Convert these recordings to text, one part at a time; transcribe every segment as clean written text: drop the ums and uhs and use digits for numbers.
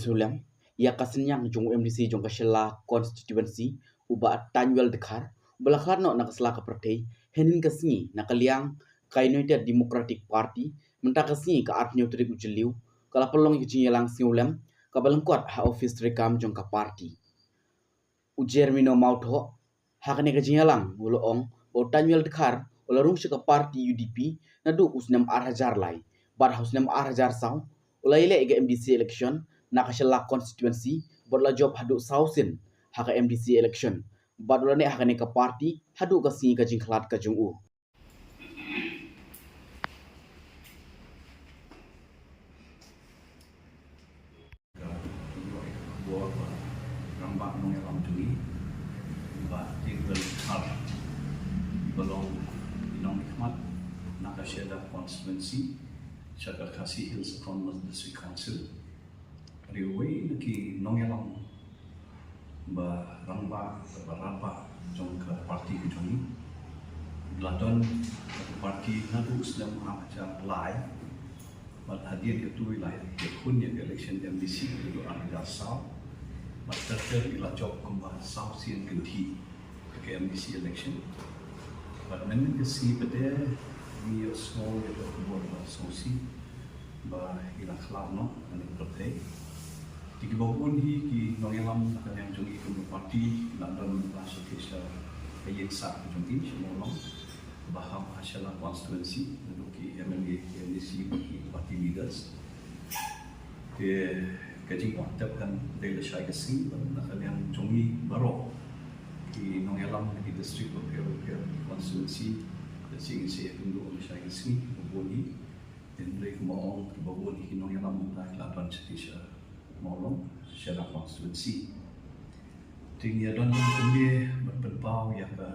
Sulam, ia kasinyang jong MDC jong kasela constituency uba Tanyuel Dekar, belakar no nakasela ka partai, henin kasni nakaliang ka United Democratic Party, menta kasni ka artnyo trik ujeliu, kala pelong lang siulam, ka balengkuat ha office rekam jong ka party. Ujer mino mautho, hakane ka jinyalang uloong, o Tanyuel Dekar, ola rung ka party UDP, nadu usnam arhajar lai, bar husnam arhajar saw, Ulaile ega MDC election nakashala constituency bodla job hadu sausin haka MDC election badulane haka ne ka party hadu ka singi ka jingklat ka jungu Rambak mengelam tui, bah tinggal hal belum inong nikmat nakashala constituency. Syakar Kasih Hills Autonomous District Council riway naki nongyalang ba ramba berapa jong ke parti kejongi London parti nadu Islam aja lai bal hadir ketua wilayah yakun yang election MDC itu ada saw master ila job kumba saw sin genti ke MDC election but men kesi pada we are small little board sosi ba ila khlano ani prote tikibawon hi ki nongelam nakanyang jongi kum party London Association kayen sa jongi semolong baham ashala constituency duki MLA MDC party leaders ke kajing wantap kan dele shai kasi nakanyang jongi baro ki nongelam di district of constituency sing se tundu on shai kasi boni den lek maong boni kinong yang namun tak lapan setisha maulong syara constituency tinggi don kumbi berpau ya ka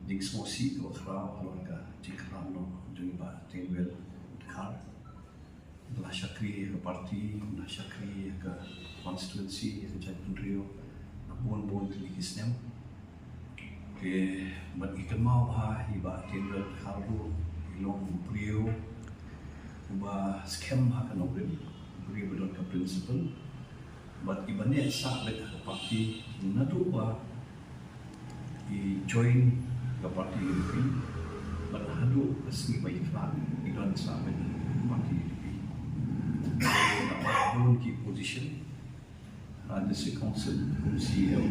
ding smosi ko khra halaka jikrano juniba Tanyuel Dekar la syakri ke parti la syakri ke constituency ke jadunrio bon kisnem ke bat ikemau ha iba Tanyuel Dekar ilong brio ba scam ha kan obrin beri bedon ke principle but ibane sa bet ke parti nadu ba i join ke parti UDP but hadu asli baik plan idon sa bet parti UDP dapat belum ki position ada si council CEO